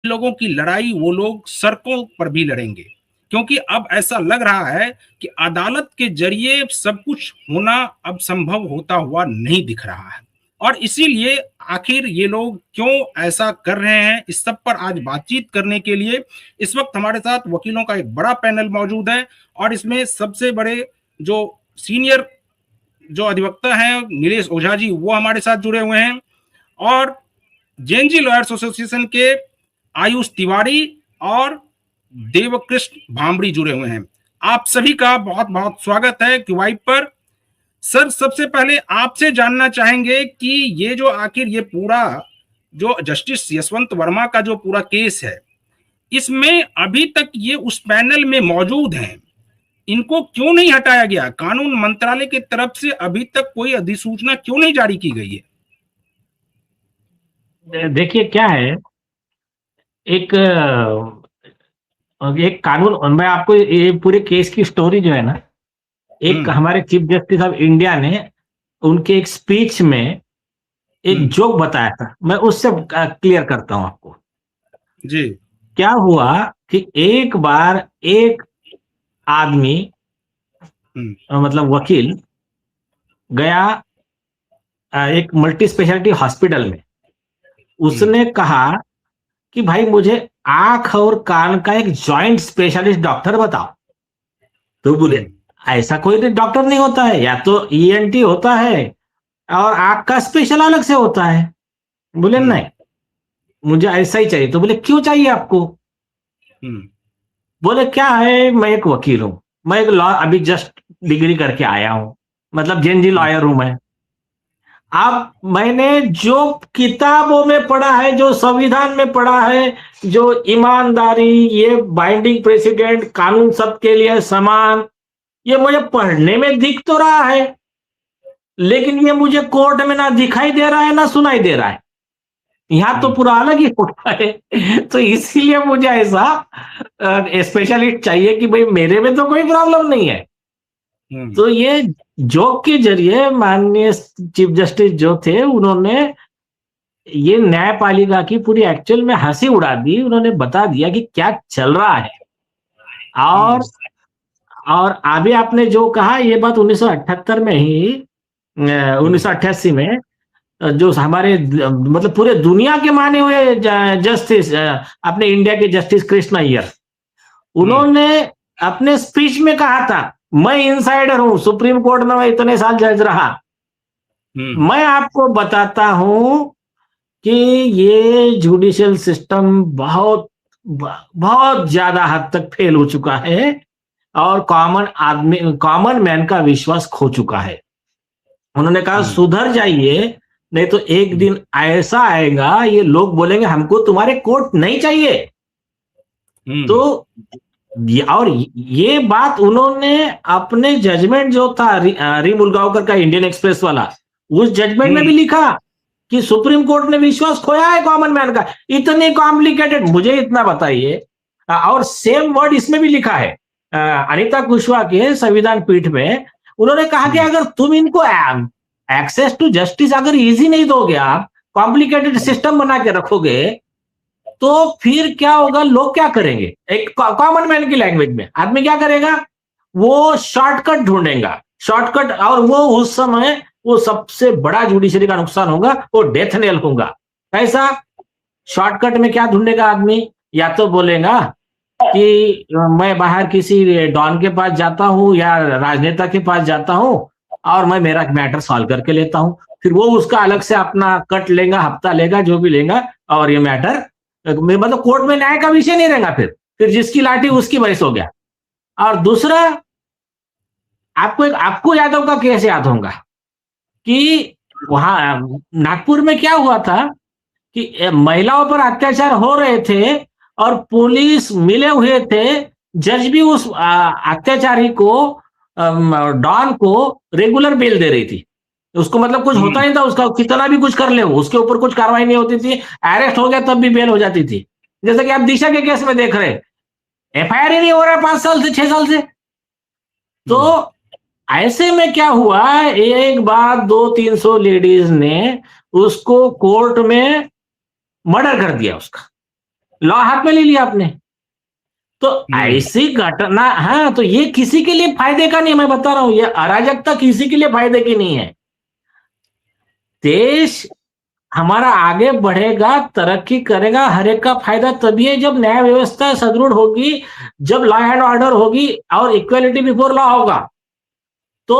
लोगों की लड़ाई वो लोग सड़कों पर भी लड़ेंगे, क्योंकि अब ऐसा लग रहा है कि अदालत के जरिए सब कुछ होना अब संभव होता हुआ नहीं दिख रहा है। और इसीलिए आखिर ये लोग क्यों ऐसा कर रहे हैं, इस सब पर आज बातचीत करने के लिए इस वक्त हमारे साथ वकीलों का एक बड़ा पैनल मौजूद है। और इसमें सबसे बड़े जो सीनियर जो अधिवक्ता हैं नीलेश ओझा जी, वो हमारे साथ जुड़े हुए हैं। और जेएनजी लॉयर्स एसोसिएशन के आयुष तिवारी और देवकृष्ण भांबड़ी जुड़े हुए हैं। आप सभी का बहुत बहुत स्वागत है क्यूवाइब पर। सर, सबसे पहले आपसे जानना चाहेंगे कि ये जो आखिर ये पूरा जो जस्टिस यशवंत वर्मा का जो पूरा केस है, इसमें अभी तक ये उस पैनल में मौजूद हैं, इनको क्यों नहीं हटाया गया? कानून मंत्रालय की तरफ से अभी तक कोई अधिसूचना क्यों नहीं जारी की गई है? देखिए क्या है, एक एक कानून, मैं आपको ये पूरे केस की स्टोरी जो है ना, एक हमारे चीफ जस्टिस ऑफ इंडिया ने उनके एक स्पीच में एक जोक बताया था। मैं उससे क्लियर करता हूं आपको जी। क्या हुआ कि एक बार एक आदमी मतलब वकील गया एक मल्टी स्पेशलिटी हॉस्पिटल में। उसने कहा कि भाई मुझे आंख और कान का एक जॉइंट स्पेशलिस्ट डॉक्टर बताओ। तो बोले ऐसा कोई डॉक्टर नहीं होता है, या तो ईएनटी होता है और आंख का स्पेशल अलग से होता है। बोले नहीं, मुझे ऐसा ही चाहिए। तो बोले क्यों चाहिए आपको? बोले क्या है, मैं एक वकील हूं, मैं एक लॉ अभी जस्ट डिग्री करके आया हूं, मतलब जेएनजी लॉयर हूं मैं। अब मैंने जो किताबों में पढ़ा है, जो संविधान में पढ़ा है, जो ईमानदारी, ये बाइंडिंग प्रेसिडेंट, कानून सबके लिए समान, ये मुझे पढ़ने में दिख तो रहा है, लेकिन ये मुझे कोर्ट में ना दिखाई दे रहा है ना सुनाई दे रहा है। यहां तो पूरा अलग ही होता है। तो इसीलिए मुझे ऐसा स्पेशलिस्ट चाहिए कि भाई मेरे में तो कोई प्रॉब्लम नहीं है। तो ये जोक के जरिए माननीय चीफ जस्टिस जो थे, उन्होंने ये न्यायपालिका की पूरी एक्चुअल में हंसी उड़ा दी। उन्होंने बता दिया कि क्या चल रहा है। और अभी आपने जो कहा, ये बात 1978 में ही 1988 में जो हमारे मतलब पूरे दुनिया के माने हुए जस्टिस, अपने इंडिया के जस्टिस कृष्ण अय्यर, उन्होंने अपने स्पीच में कहा था, मैं इनसाइडर हूं, सुप्रीम कोर्ट में मैं इतने साल जज रहा, मैं आपको बताता हूं कि ये जुडिशियल सिस्टम बहुत बहुत ज्यादा हद तक फेल हो चुका है और कॉमन मैन का विश्वास खो चुका है। उन्होंने कहा सुधर जाइए, नहीं तो एक दिन ऐसा आएगा ये लोग बोलेंगे हमको तुम्हारे कोर्ट नहीं चाहिए। तो और ये बात उन्होंने अपने जजमेंट जो था री मुलगांवकर का इंडियन एक्सप्रेस वाला, उस जजमेंट में भी लिखा कि सुप्रीम कोर्ट ने विश्वास खोया है कॉमन मैन का। इतनी कॉम्प्लिकेटेड, मुझे इतना बताइए। और सेम वर्ड इसमें भी लिखा है अनिता कुशवाहा के संविधान पीठ में। उन्होंने कहा कि अगर तुम इनको एक्सेस टू जस्टिस अगर इजी नहीं दोगे, आप कॉम्प्लिकेटेड सिस्टम बना के रखोगे, तो फिर क्या होगा, लोग क्या करेंगे? एक कॉमन मैन की लैंग्वेज में आदमी क्या करेगा, वो शॉर्टकट ढूंढेगा, शॉर्टकट। और वो उस समय वो सबसे बड़ा जुडिशरी का नुकसान होगा, वो डेथ नेल होगा। कैसा शॉर्टकट में क्या ढूंढेगा आदमी? या तो बोलेगा कि मैं बाहर किसी डॉन के पास जाता हूं या राजनेता के पास जाता हूं और मैं मेरा मैटर सॉल्व करके लेता हूं, फिर वो उसका अलग से अपना कट लेगा, हफ्ता लेगा, जो भी लेगा, और ये मैटर मतलब कोर्ट में न्याय का विषय नहीं रहेगा। फिर जिसकी लाठी उसकी बहस हो गया। और दूसरा, आपको यादव का केस याद होगा कि वहां नागपुर में क्या हुआ था कि महिलाओं पर अत्याचार हो रहे थे और पुलिस मिले हुए थे, जज भी उस अत्याचारी को, डॉन को रेगुलर बेल दे रही थी। उसको मतलब कुछ होता नहीं था, उसका कितना भी कुछ कर ले, उसके ऊपर कुछ कार्रवाई नहीं होती थी, अरेस्ट हो गया तब भी बेल हो जाती थी। जैसे कि आप दिशा के केस में देख रहे, एफआईआर ही नहीं हो रहा है 5 साल से 6 साल से। तो ऐसे में क्या हुआ, एक बार 200-300 लेडीज ने उसको कोर्ट में मर्डर कर दिया उसका। लॉ हाथ में ले लिया आपने। तो ऐसी घटना, हाँ, तो ये किसी के लिए फायदे का नहीं, मैं बता रहा हूं, ये अराजकता किसी के लिए फायदे की नहीं है। देश हमारा आगे बढ़ेगा, तरक्की करेगा, हर एक का फायदा तभी है जब न्याय व्यवस्था सुदृढ़ होगी, जब लॉ एंड ऑर्डर होगी और इक्वलिटी बिफोर लॉ होगा। तो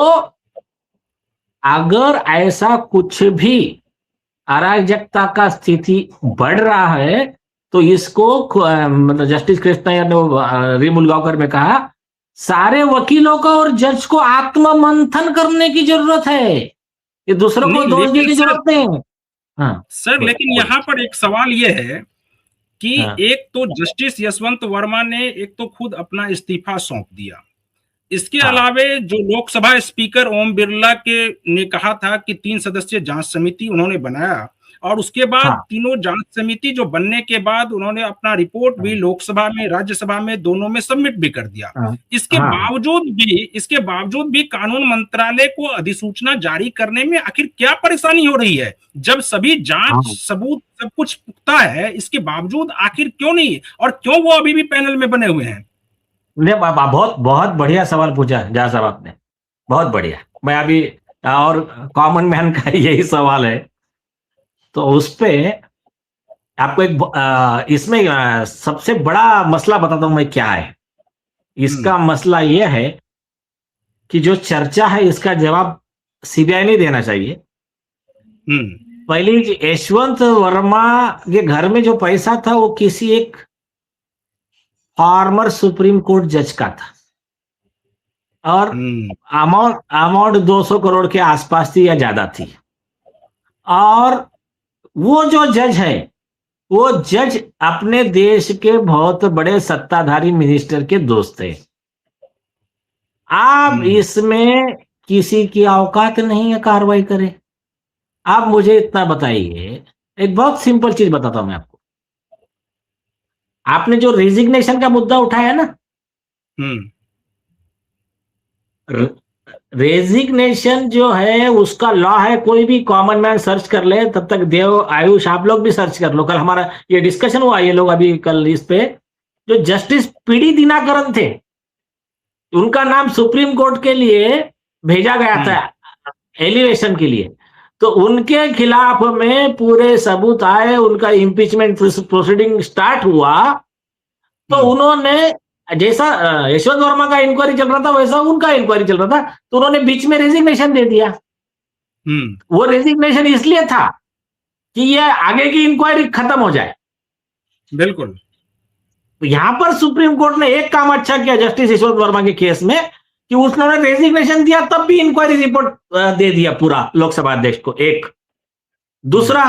अगर ऐसा कुछ भी अराजकता का स्थिति बढ़ रहा है तो इसको मतलब जस्टिस कृष्णा ने री मुलगांवकर में कहा, सारे वकीलों का और जज को आत्ममंथन करने की जरूरत है, ये दूसरों को दोष देने की जरूरत नहीं। हाँ सर, लेकिन यहाँ पर एक सवाल ये है कि हाँ, एक तो जस्टिस यशवंत वर्मा ने एक तो खुद अपना इस्तीफा सौंप दिया, इसके हाँ, अलावे जो लोकसभा स्पीकर ओम बिरला के ने कहा था कि 3 सदस्यीय जांच समिति उन्होंने बनाया, और उसके बाद हाँ, तीनों जांच समिति जो बनने के बाद उन्होंने अपना रिपोर्ट भी लोकसभा में, राज्यसभा में, दोनों में सबमिट भी कर दिया। हाँ, इसके बावजूद भी कानून मंत्रालय को अधिसूचना जारी करने में आखिर क्या परेशानी हो रही है? जब सभी जांच हाँ। सबूत सब कुछ पुख्ता है, इसके बावजूद आखिर क्यों नहीं, और क्यों वो अभी भी पैनल में बने हुए हैं? ने बहुत बहुत बढ़िया सवाल पूछा जहाँ साहब आपने, बहुत बढ़िया। मैं अभी, और कॉमन मैन का यही सवाल है, तो उस पे आपको इसमें सबसे बड़ा मसला बताता हूं मैं क्या है। इसका मसला यह है कि जो चर्चा है इसका जवाब सीबीआई नहीं देना चाहिए। पहली, यशवंत वर्मा के घर में जो पैसा था वो किसी एक फॉर्मर सुप्रीम कोर्ट जज का था, और अमाउंट 200 करोड़ के आसपास थी या ज्यादा थी। और वो जो जज है, वो जज अपने देश के बहुत बड़े सत्ताधारी मिनिस्टर के दोस्त है। आप इसमें किसी की औकात नहीं है कार्रवाई करे। आप मुझे इतना बताइए, एक बहुत सिंपल चीज बताता हूं मैं आपको। आपने जो रेजिग्नेशन का मुद्दा उठाया ना, रेजिग्नेशन जो है उसका लॉ है, कोई भी कॉमन मैन सर्च कर ले, तब तक देव आयुष आप लोग भी सर्च कर लो, कल हमारा ये डिस्कशन हुआ, ये लोग अभी कल इस पे, जो जस्टिस पीडी दिनाकरन थे, उनका नाम सुप्रीम कोर्ट के लिए भेजा गया था एलिवेशन के लिए, तो उनके खिलाफ में पूरे सबूत आए, उनका इम्पीचमेंट प्रोसीडिंग स्टार्ट हुआ, तो उन्होंने, जैसा यशवंत वर्मा का इंक्वायरी चल रहा था वैसा उनका इंक्वायरी चल रहा था, तो उन्होंने बीच में रेजिग्नेशन दे दिया। वो रेजिग्नेशन इसलिए था कि ये आगे की इंक्वायरी खत्म हो जाए। बिल्कुल। तो यहां पर सुप्रीम कोर्ट ने एक काम अच्छा किया जस्टिस यशवंत वर्मा के केस में, कि उसने रेजिग्नेशन दिया तब भी इंक्वायरी रिपोर्ट दे दिया पूरा लोकसभा अध्यक्ष को। एक दूसरा,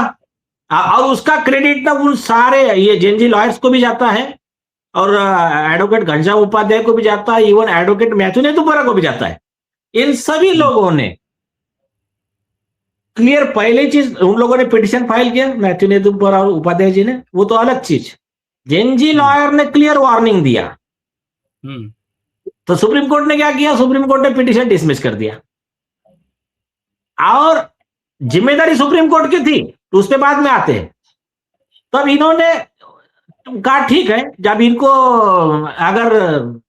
और उसका क्रेडिट ना उन सारे ये जेएनजी लॉयर्स को भी जाता है, और एडवोकेट घनश्याम उपाध्याय को भी जाता है, इवन एडवोकेट मैथ्यू नेदुम्परा को भी जाता है। इन सभी लोगों ने क्लियर, पहली चीज उन लोगों ने पिटिशन फाइल किया, मैथ्यू नेदुम्परा और उपाध्याय जी ने, वो तो अलग चीज। जेएनजी लॉयर ने क्लियर वार्निंग दिया, तो सुप्रीम कोर्ट ने क्या किया, सुप्रीम कोर्ट ने पिटिशन डिसमिस कर दिया, और जिम्मेदारी सुप्रीम कोर्ट की थी, तो उसके बाद में आते हैं। तब इन्होंने कहा ठीक है, जब इनको अगर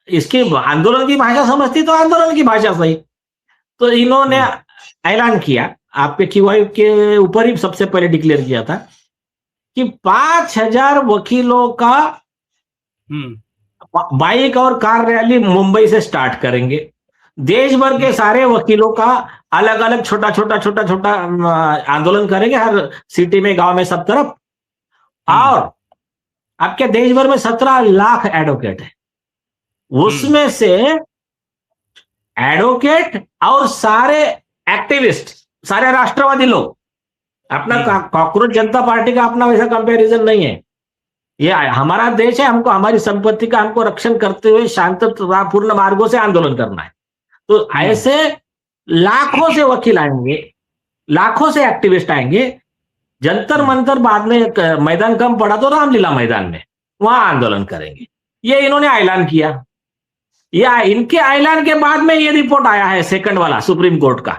इसकी आंदोलन की भाषा समझती तो आंदोलन की भाषा सही, तो इन्होंने ऐलान किया, आपके क्यूआई के ऊपर ही सबसे पहले डिक्लेयर किया था कि 5000 वकीलों का बाइक और कार रैली मुंबई से स्टार्ट करेंगे। देश भर के सारे वकीलों का अलग अलग छोटा छोटा आंदोलन करेंगे, हर सिटी में, गांव में, सब तरफ। और आपके देश भर में 17 लाख एडवोकेट है, उसमें से एडवोकेट और सारे एक्टिविस्ट, सारे राष्ट्रवादी लोग, अपना कॉकरोच जनता पार्टी का अपना वैसा कंपैरिजन नहीं है, ये हमारा देश है, हमको हमारी संपत्ति का हमको रक्षण करते हुए शांतिपूर्ण मार्गों से आंदोलन करना है। तो ऐसे लाखों से वकील आएंगे, लाखों से एक्टिविस्ट आएंगे। जंतर मंतर बाद में मैदान कम पड़ा तो रामलीला मैदान में, वहां आंदोलन करेंगे, ये इन्होंने ऐलान किया। या इनके ऐलान के बाद में ये रिपोर्ट आया है सेकंड वाला सुप्रीम कोर्ट का,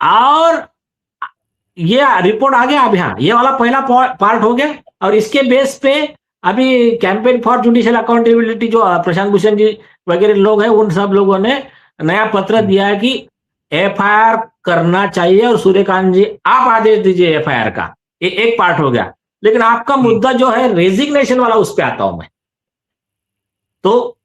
और ये रिपोर्ट आ गया। अब यहाँ ये वाला पहला पार्ट हो गया, और इसके बेस पे अभी कैंपेन फॉर जुडिशियल अकाउंटेबिलिटी जो प्रशांत भूषण जी वगैरह लोग हैं, उन सब लोगों ने नया पत्र दिया है कि एफआईआर करना चाहिए और सूर्यकांत जी आप आदेश दीजिए एफआईआर का। ये एक पार्ट हो गया, लेकिन आपका मुद्दा जो है रेजिग्नेशन वाला, उस पर आता हूं मैं। तो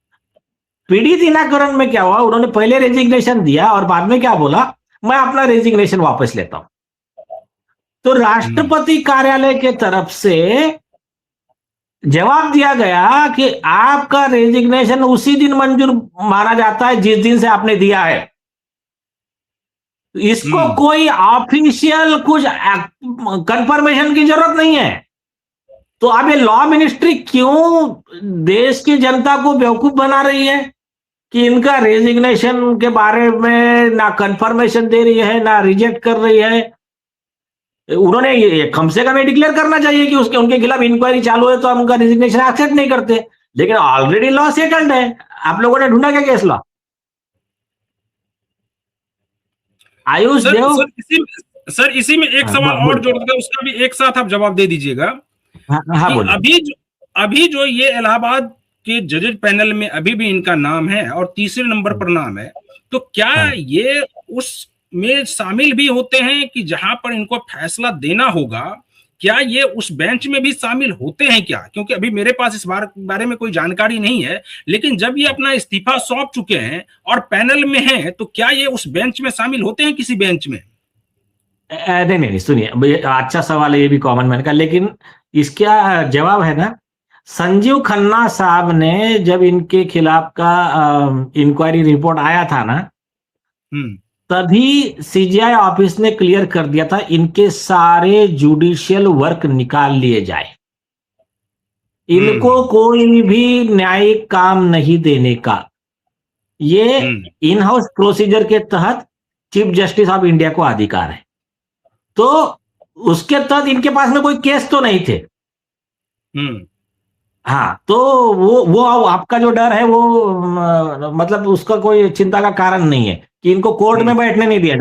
पीडी दिनाकरण में क्या हुआ, उन्होंने पहले रेजिग्नेशन दिया और बाद में क्या बोला, मैं अपना रेजिग्नेशन वापस लेता हूं। तो राष्ट्रपति कार्यालय के तरफ से जवाब दिया गया कि आपका रेजिग्नेशन उसी दिन मंजूर माना जाता है जिस दिन से आपने दिया है। इसको कोई ऑफिशियल कुछ कंफर्मेशन की जरूरत नहीं है। तो अब ये लॉ मिनिस्ट्री क्यों देश की जनता को बेवकूफ बना रही है कि इनका रेजिग्नेशन के बारे में ना कंफर्मेशन दे रही है ना रिजेक्ट कर रही है। उन्होंने कम से कम ये डिक्लेयर करना चाहिए कि उसके उनके खिलाफ इंक्वायरी चालू है तो हम उनका रेजिग्नेशन एक्सेप्ट नहीं करते, लेकिन ऑलरेडी लॉ सेटल्ड है। आप लोगों ने ढूंढा क्या केस लॉ? आयुष देव सर इसी में एक सवाल और जोड़ देगा, उसका भी एक साथ आप जवाब दे दीजिएगा। अभी जो ये इलाहाबाद के जजेज पैनल में अभी भी इनका नाम है और तीसरे नंबर पर नाम है, तो क्या ये उस में शामिल भी होते हैं कि जहां पर इनको फैसला देना होगा, क्या ये उस बेंच में भी शामिल होते हैं क्या? क्योंकि अभी मेरे पास इस बारे में कोई जानकारी नहीं है, लेकिन जब ये अपना इस्तीफा सौंप चुके हैं और पैनल में हैं, तो क्या ये उस बेंच में शामिल होते हैं किसी बेंच में? नहीं, सुनिए, अच्छा सवाल है, ये भी कॉमन मैन का, लेकिन इसका जवाब है ना, संजीव खन्ना साहब ने जब इनके खिलाफ का इंक्वायरी रिपोर्ट आया था ना, तभी सीजीआई ऑफिस ने क्लियर कर दिया था इनके सारे जुडिशियल वर्क निकाल लिए जाए, इनको कोई भी न्यायिक काम नहीं देने का। ये इन हाउस प्रोसीजर के तहत चीफ जस्टिस ऑफ इंडिया को अधिकार है। तो उसके तहत इनके पास में कोई केस तो नहीं थे। हाँ, तो वो आपका जो डर है वो मतलब उसका कोई चिंता का कारण नहीं है कि इनको कोर्ट में बैठने नहीं दिया